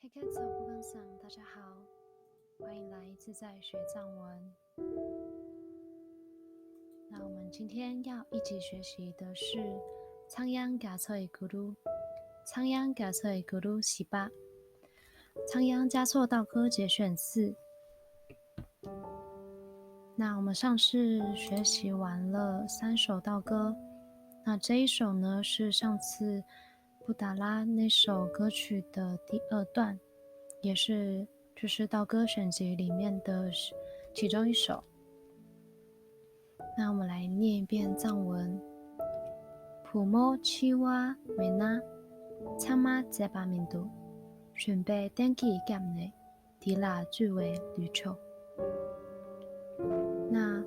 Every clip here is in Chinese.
黑客走不跟上，大家好，欢迎来自在学藏文。那我们今天要一起学习的是仓央嘉措的咕噜，仓央嘉措的咕噜18，仓央嘉措道歌节选4。那我们上次学习完了3首道歌，那这一首呢是上次布达拉那首歌曲的第2段，也是就是道歌选集里面的其中一首。那我们来念一遍藏文：普摩七瓦梅那参玛ze巴民度准备登记干内迪拉最为吕丑。那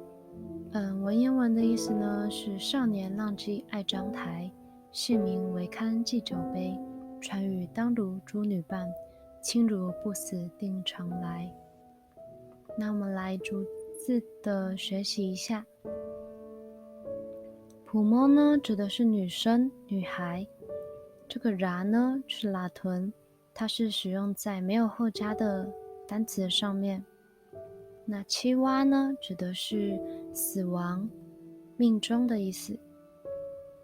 文言文的意思呢是：少年浪迹爱章台，姓名为堪祭酒杯，传语当如诸女伴，亲如不死定常来。那我们来逐字的学习一下。普摩呢指的是女生、女孩，这个拉呢是拉臀，它是使用在没有后加的单词上面。那七哇呢指的是死亡、命中的意思，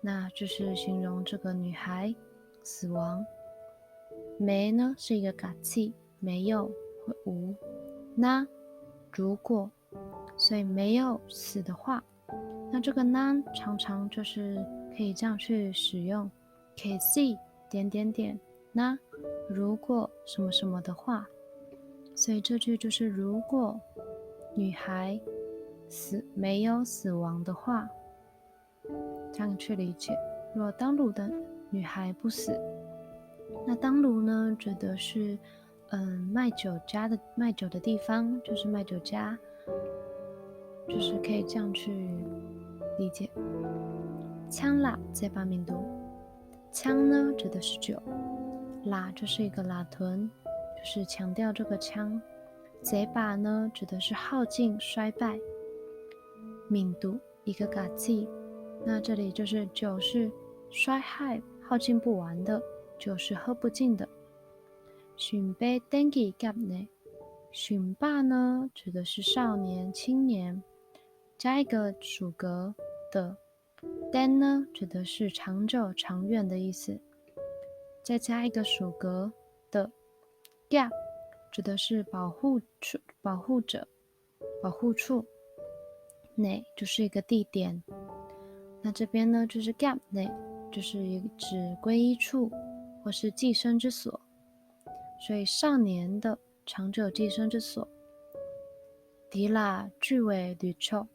那就是形容这个女孩死亡。没呢是一个嘎气，没有或无。那如果，所以没有死的话，那这个呢常常就是可以这样去使用，可以 see 点点点，那如果什么什么的话，所以这句就是如果女孩没有死亡的话，这样去理解。若当卢的女孩不死，那当卢呢指的是卖酒的地方，就是卖酒家，就是可以这样去理解。枪啦在巴民度，枪呢指的是酒，啦就是一个啦臀，就是强调这个枪。贼把呢指的是耗尽衰败。敏度一个嘎记，那这里就是酒是衰害耗尽不完的，酒是喝不尽的。寻杯登记甲呢，寻霸呢指的是少年青年，加一个属格的。登呢指的是长久长远的意思，再加一个属格的。甲指的是保护者、保护处。内就是一个地点，那这边呢就是 gap 内，就是指皈依处或是寄生之所，所以少年的长久寄生之所。迪啦句尾吕臭，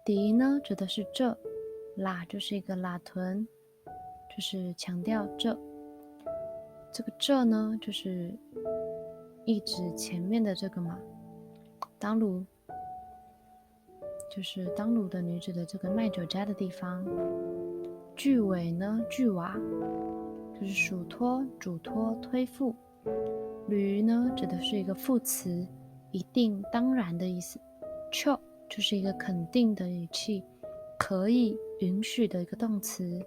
迪呢指的是这，啦就是一个啦臀，就是强调这个这呢就是一指前面的这个嘛，当如就是当卢的女子的这个卖酒家的地方。句尾呢句瓦就是属托、嘱托、推付。吕呢指的是一个副词，一定、当然的意思。就就是一个肯定的语气，可以、允许的一个动词。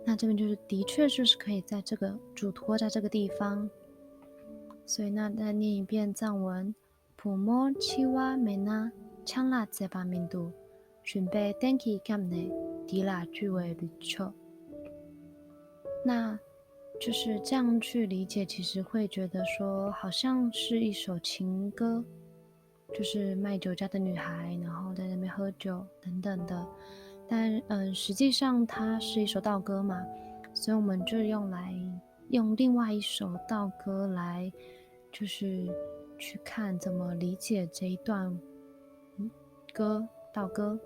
那这边就是的确就是可以在这个嘱托在这个地方，所以那再念一遍藏文。普摩七瓦梅那枪拉在巴民度准备登记干内迪拉句为吕臭。那就是这样去理解，其实会觉得说好像是一首情歌，就是卖酒家的女孩，然后在那边喝酒等等的。但实际上它是一首道歌嘛，所以我们就用另外一首道歌来就是去看怎么理解这一段道歌。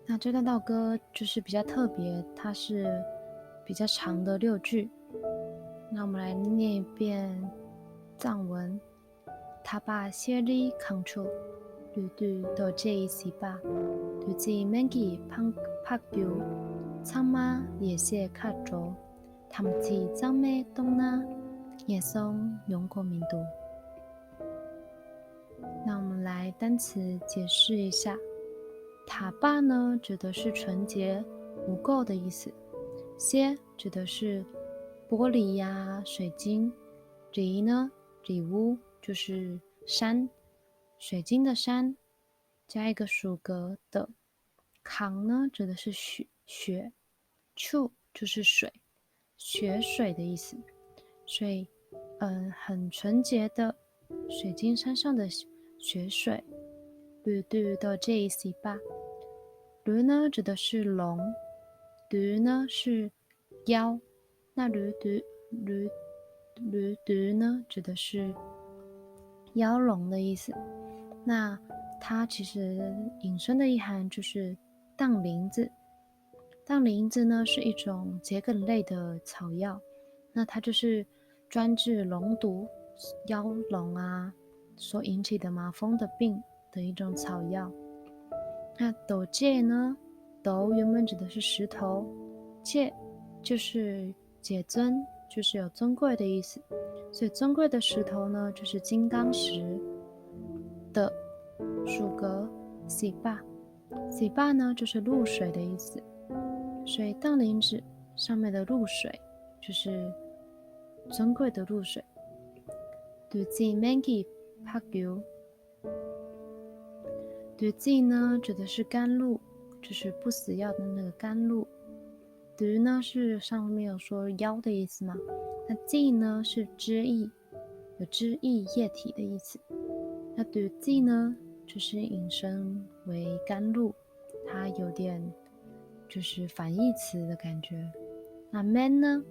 那这段道歌就是比较特别，它是比较长的6句。那我们来念一遍藏文。他把谢里扛出吕杜多这一西巴吕基门基帕丢苍马也谢卡着他们起藏美东那也松永国民度。那我们来单词解释一下。塔巴呢指的是纯洁无垢的意思，些指的是玻璃呀、水晶。梨呢，里乌就是山，水晶的山，加一个属格的。扛呢，指的是雪，处就是水，雪水的意思。所以，很纯洁的水晶山上的雪水。绿绿的这一些吧。驴呢，指的是龙，驴呢是妖，那驴呢，指的是妖龙的意思。那它其实引申的意涵就是荡铃子。荡铃子呢是一种桔梗类的草药，那它就是专治龙毒、妖龙啊所引起的麻风的病的一种草药。那斗戒呢？斗原本指的是石头，戒就是戒尊，就是有尊贵的意思。所以尊贵的石头呢，就是金刚石的属格喜坝。喜坝呢，就是露水的意思。所以荡铃子上面的露水，就是尊贵的露水。对自mangi 拍球。对剂呢，指的是甘露，就是不死药的那个甘露。对呢是上面有说妖的意思嘛，那剂呢是汁液，有汁液液体的意思。那对剂呢，就是引申为甘露，它有点就是反义词的感觉。那 man 呢，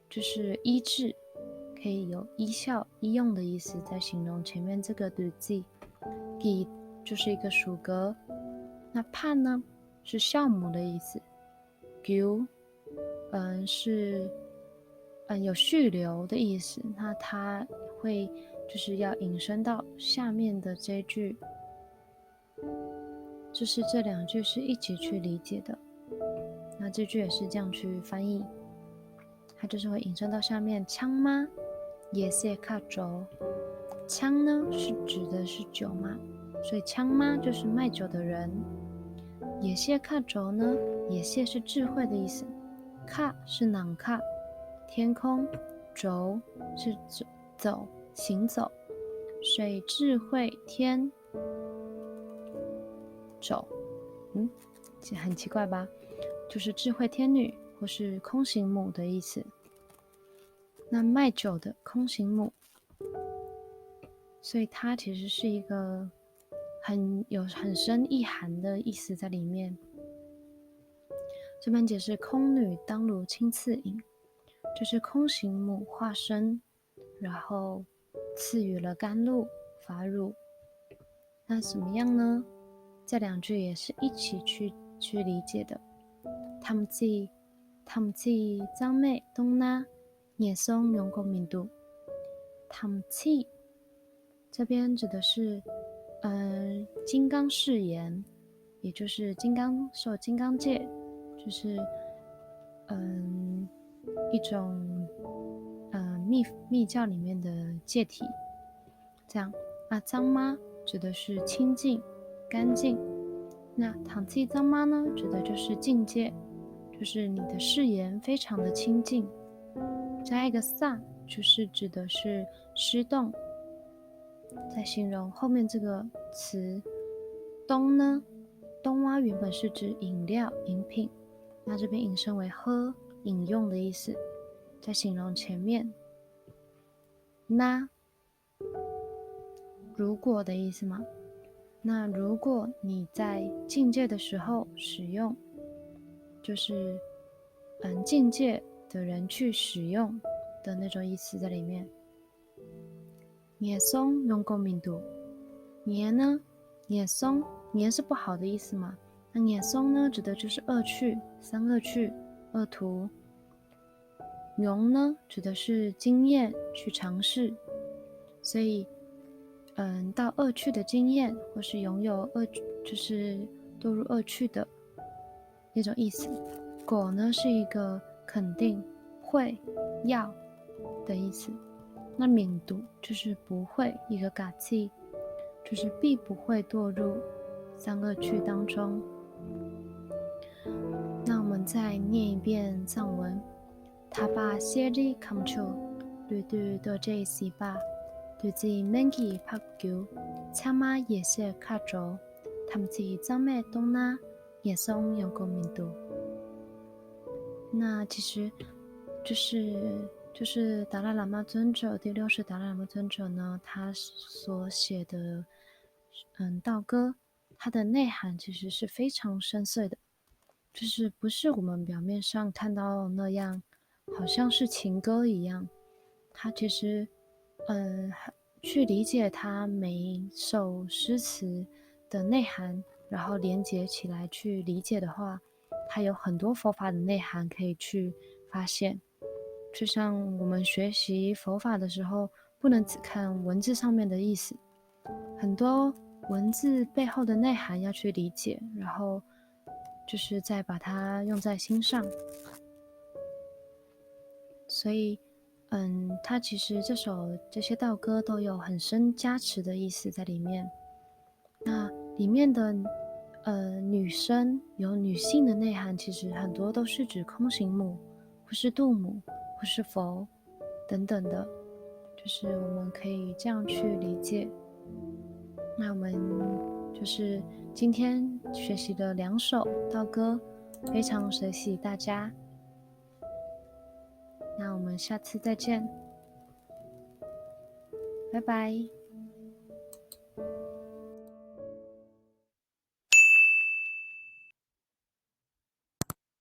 就是医治，可以有医效、医用的意思，在形容前面这个对剂。给就是一个属格。那盼呢是酵母的意思。牛是有续流的意思。那它会就是要引申到下面的这一句，就是这两句是一起去理解的。那这句也是这样去翻译，它就是会引申到下面。枪吗？也是卡轴。枪呢是指的是酒嘛，所以枪妈就是卖酒的人。野蟹卡轴呢，野蟹是智慧的意思，卡是囊卡，天空，轴是走行走，所以智慧天走，很奇怪吧？就是智慧天女或是空行母的意思。那卖酒的空行母，所以它其实是一个有很深意涵的意思在里面。这边解释空女当如青次引，就是空行母化身，然后赐予了甘露法乳。那怎么样呢？这两句也是一起去理解的。他们记张妹东拉聂松用过民度。他们记这边指的是金刚誓言，也就是受金刚戒，就是一种密教里面的戒体。这样啊，脏妈指的是清净干净。那唐气脏妈呢，指的就是境界，就是你的誓言非常的清净。加一个萨，就是指的是湿动。在形容后面这个词东呢，东啊原本是指饮料饮品，那这边引申为喝饮用的意思。在形容前面那如果的意思嘛，那如果你在境界的时候使用，就是境界的人去使用的那种意思在里面。捏松用共鸣度，捏呢，捏松，捏是不好的意思嘛，那捏松呢，指的就是恶趣、三恶趣、恶途。用呢，指的是经验去尝试，所以到恶趣的经验，或是拥有就是堕入恶趣的那种意思。果呢是一个肯定、会、要的意思。那敏读就是不会，一个嘎气，就是必不会堕入三恶趣当中。那我们再念一遍藏文。 다바 세리 감추 르드 더제 시바 르지 맹기 박규 차마 예세 카조 탐지张美东那也松有共鸣度。那其实就是达赖喇嘛尊者第六世达赖喇嘛尊者呢，他所写的道歌，它的内涵其实是非常深邃的，就是不是我们表面上看到那样，好像是情歌一样。它其实去理解它每一首诗词的内涵，然后连接起来去理解的话，它有很多佛法的内涵可以去发现。就像我们学习佛法的时候，不能只看文字上面的意思，很多文字背后的内涵要去理解，然后就是再把它用在心上。所以它其实这些道歌都有很深加持的意思在里面。那里面的女生有女性的内涵，其实很多都是指空行母，不是度母，不是佛等等的，就是我们可以这样去理解。那我们就是今天学习的2首道歌，非常随喜大家。那我们下次再见，拜拜。